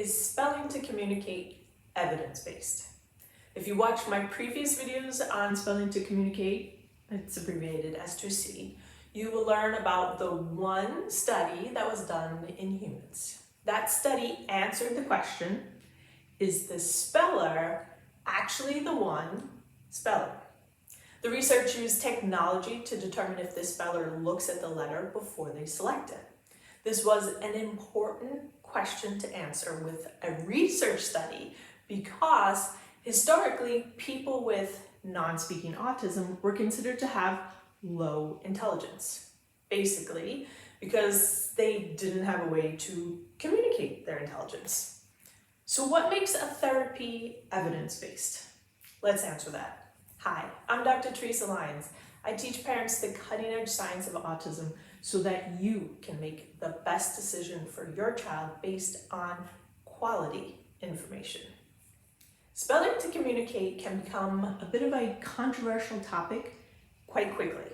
Is spelling to communicate evidence-based? If you watch my previous videos on spelling to communicate, it's abbreviated S2C, you will learn about the one study that was done in humans. That study answered the question, is the speller actually the one spelling? The research used technology to determine if the speller looks at the letter before they select it. This was an important question to answer with a research study because historically people with non-speaking autism were considered to have low intelligence, basically because they didn't have a way to communicate their intelligence. So what makes a therapy evidence-based? Let's answer that. Hi, I'm Dr. Teresa Lyons. I teach parents the cutting-edge science of autism so that you can make the best decision for your child based on quality information. Spelling to communicate can become a bit of a controversial topic quite quickly.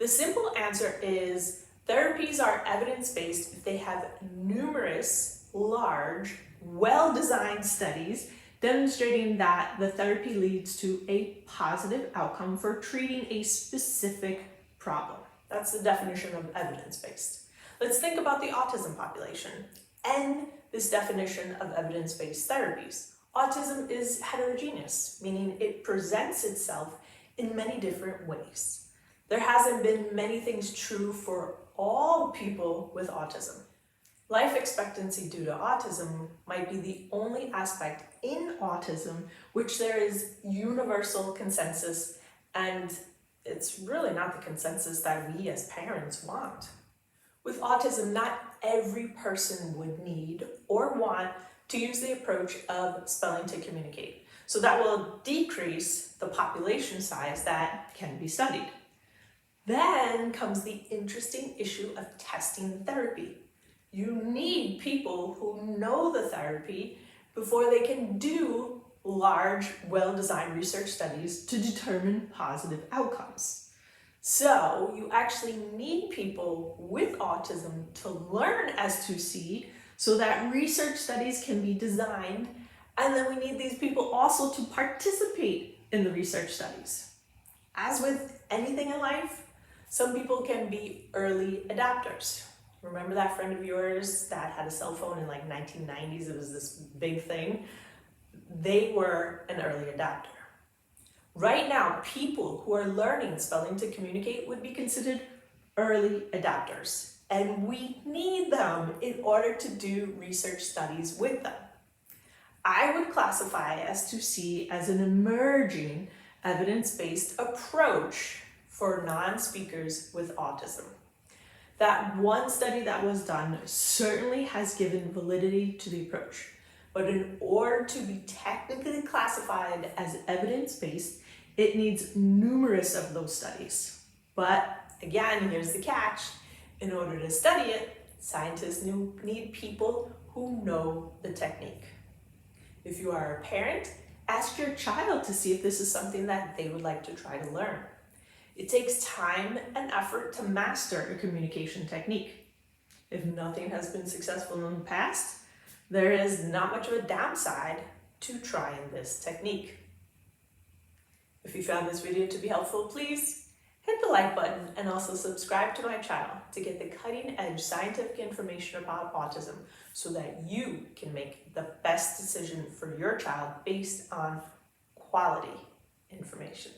The simple answer is therapies are evidence-based if they have numerous, large, well-designed studies demonstrating that the therapy leads to a positive outcome for treating a specific problem. That's the definition of evidence-based. Let's think about the autism population and this definition of evidence-based therapies. Autism is heterogeneous, meaning it presents itself in many different ways. There hasn't been many things true for all people with autism. Life expectancy due to autism might be the only aspect in autism which there is universal consensus, and it's really not the consensus that we as parents want. With autism, not every person would need or want to use the approach of spelling to communicate. So that will decrease the population size that can be studied. Then comes the interesting issue of testing therapy. You need people who know the therapy before they can do large, well-designed research studies to determine positive outcomes. So you actually need people with autism to learn S2C so that research studies can be designed, and then we need these people also to participate in the research studies. As with anything in life, some people can be early adapters. Remember that friend of yours that had a cell phone in like 1990s? It was this big thing. They were an early adapter. Right now, people who are learning spelling to communicate would be considered early adapters, and we need them in order to do research studies with them. I would classify S2C as an emerging evidence-based approach for non-speakers with autism. That one study that was done certainly has given validity to the approach, but in order to be technically classified as evidence-based, it needs numerous of those studies. But again, here's the catch. In order to study it, scientists need people who know the technique. If you are a parent, ask your child to see if this is something that they would like to try to learn. It takes time and effort to master a communication technique. If nothing has been successful in the past, there is not much of a downside to trying this technique. If you found this video to be helpful, please hit the like button and also subscribe to my channel to get the cutting-edge scientific information about autism so that you can make the best decision for your child based on quality information.